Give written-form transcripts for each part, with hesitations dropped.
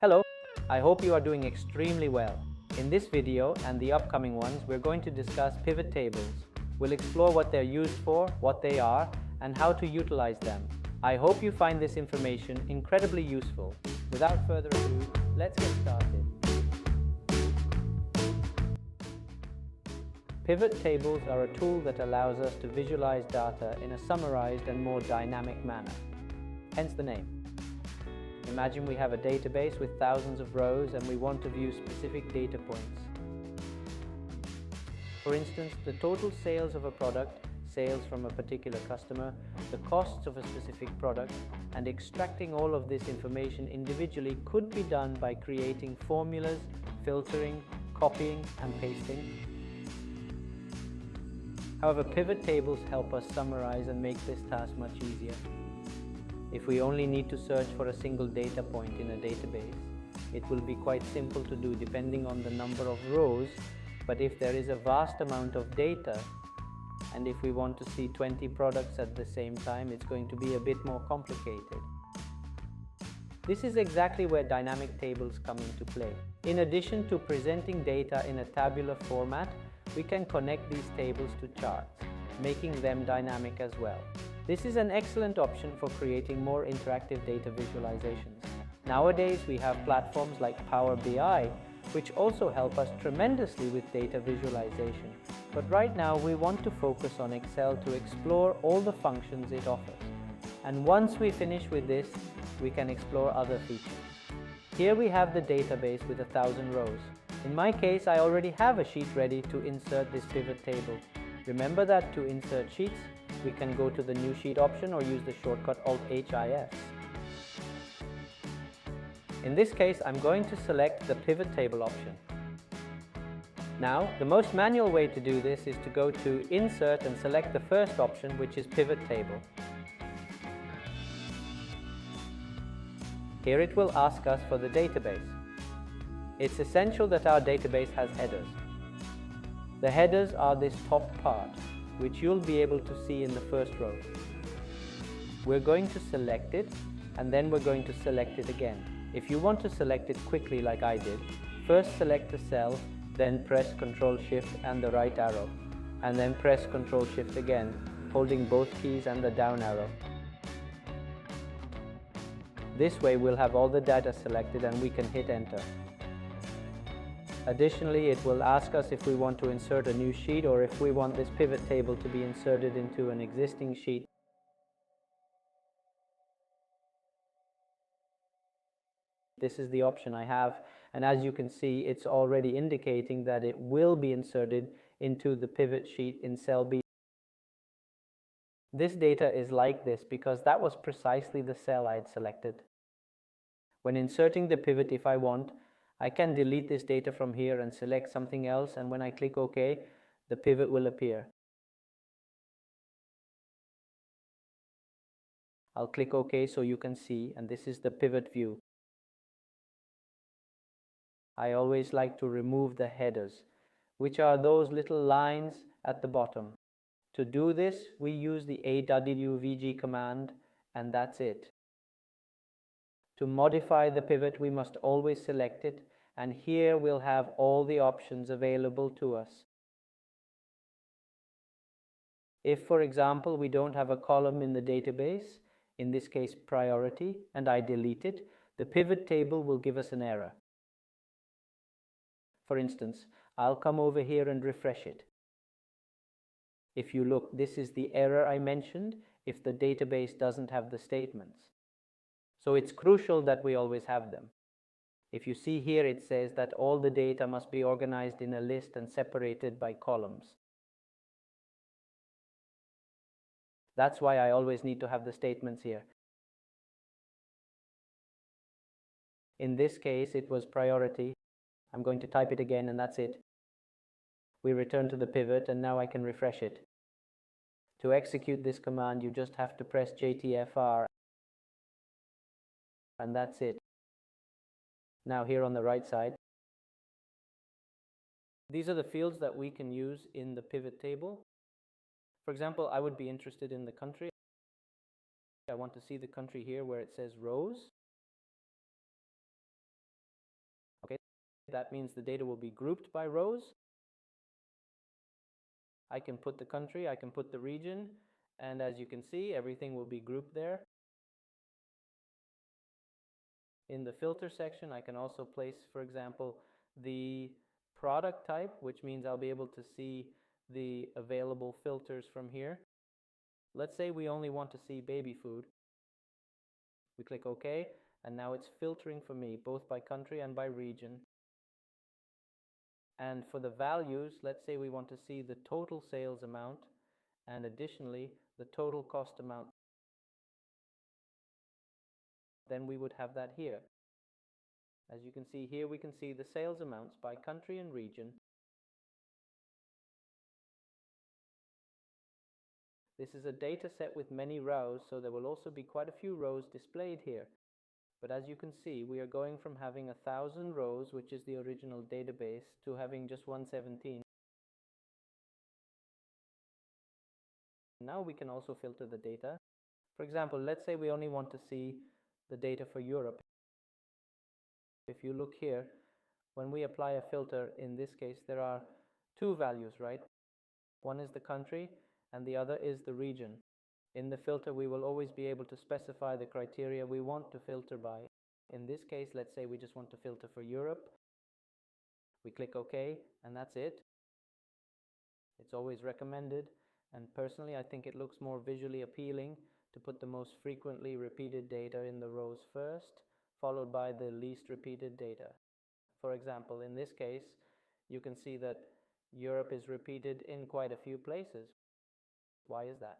Hello, I hope you are doing extremely well. In this video and the upcoming ones, we're going to discuss pivot tables. We'll explore what they're used for, what they are, and how to utilize them. I hope you find this information incredibly useful. Without further ado, let's get started. Pivot tables are a tool that allows us to visualize data in a summarized and more dynamic manner, hence the name. Imagine we have a database with thousands of rows and we want to view specific data points. For instance, the total sales of a product, sales from a particular customer, the costs of a specific product, and extracting all of this information individually could be done by creating formulas, filtering, copying, and pasting. However, pivot tables help us summarize and make this task much easier. If we only need to search for a single data point in a database, it will be quite simple to do depending on the number of rows, but if there is a vast amount of data, and if we want to see 20 products at the same time, it's going to be a bit more complicated. This is exactly where dynamic tables come into play. In addition to presenting data in a tabular format, we can connect these tables to charts, making them dynamic as well. This is an excellent option for creating more interactive data visualizations. Nowadays, we have platforms like Power BI, which also help us tremendously with data visualization. But right now, we want to focus on Excel to explore all the functions it offers. And once we finish with this, we can explore other features. Here we have the database with 1,000 rows. In my case, I already have a sheet ready to insert this pivot table. Remember that to insert sheets, we can go to the New Sheet option or use the shortcut Alt-HIS. In this case, I'm going to select the Pivot Table option. Now, the most manual way to do this is to go to Insert and select the first option, which is Pivot Table. Here it will ask us for the database. It's essential that our database has headers. The headers are this top part, which you'll be able to see in the first row. We're going to select it, and then we're going to select it again. If you want to select it quickly like I did, first select the cell, then press Ctrl-Shift and the right arrow, and then press Ctrl-Shift again, holding both keys and the down arrow. This way we'll have all the data selected and we can hit Enter. Additionally, it will ask us if we want to insert a new sheet or if we want this pivot table to be inserted into an existing sheet. This is the option I have, and as you can see, it's already indicating that it will be inserted into the pivot sheet in cell B. This data is like this because that was precisely the cell I had selected. When inserting the pivot, if I want, I can delete this data from here and select something else, and when I click OK, the pivot will appear. I'll click OK so you can see, and this is the pivot view. I always like to remove the headers, which are those little lines at the bottom. To do this, we use the awvg command, and that's it. To modify the pivot, we must always select it, and here we'll have all the options available to us. If, for example, we don't have a column in the database, in this case priority, and I delete it, the pivot table will give us an error. For instance, I'll come over here and refresh it. If you look, this is the error I mentioned if the database doesn't have the statements. So it's crucial that we always have them. If you see here, it says that all the data must be organized in a list and separated by columns. That's why I always need to have the statements here. In this case, it was priority. I'm going to type it again, and that's it. We return to the pivot, and now I can refresh it. To execute this command, you just have to press JTFR, and that's it. Now here on the right side, these are the fields that we can use in the pivot table. For example, I would be interested in the country. I want to see the country here where it says rows. That means the data will be grouped by rows. I can put the country, I can put the region, and as you can see, everything will be grouped there. In the filter section, I can also place, for example, the product type, which means I'll be able to see the available filters from here. Let's say we only want to see baby food. We click OK, and now it's filtering for me, both by country and by region. And for the values, let's say we want to see the total sales amount and additionally the total cost amount. Then we would have that here. As you can see here, we can see the sales amounts by country and region. This is a data set with many rows, so there will also be quite a few rows displayed here. But as you can see, we are going from having 1,000 rows, which is the original database, to having just 117. Now we can also filter the data. For example, let's say we only want to see the data for Europe. If you look here, when we apply a filter, in this case, there are two values, right? One is the country and the other is the region. In the filter, we will always be able to specify the criteria we want to filter by. In this case, let's say we just want to filter for Europe. We click OK, and that's it. It's always recommended, and personally, I think it looks more visually appealing to put the most frequently repeated data in the rows first, followed by the least repeated data. For example, in this case, you can see that Europe is repeated in quite a few places. Why is that?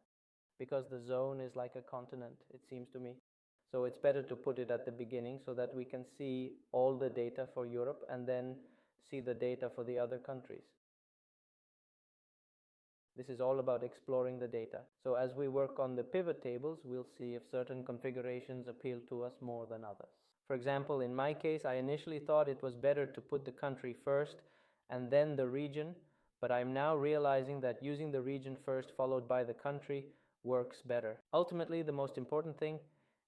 Because the zone is like a continent, it seems to me. So it's better to put it at the beginning so that we can see all the data for Europe and then see the data for the other countries. This is all about exploring the data. So as we work on the pivot tables, we'll see if certain configurations appeal to us more than others. For example, in my case, I initially thought it was better to put the country first and then the region, but I'm now realizing that using the region first followed by the country works better. Ultimately, the most important thing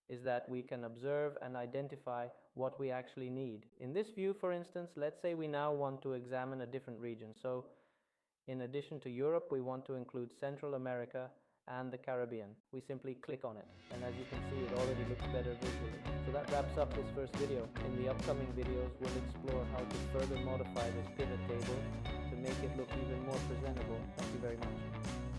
is that we can observe and identify what we actually need. In this view, for instance, let's say we now want to examine a different region. So in addition to Europe, we want to include Central America and the Caribbean. We simply click on it, and as you can see, it already looks better visually. So that wraps up this first video. In the upcoming videos, we'll explore how to further modify this pivot table to make it look even more presentable. Thank you very much.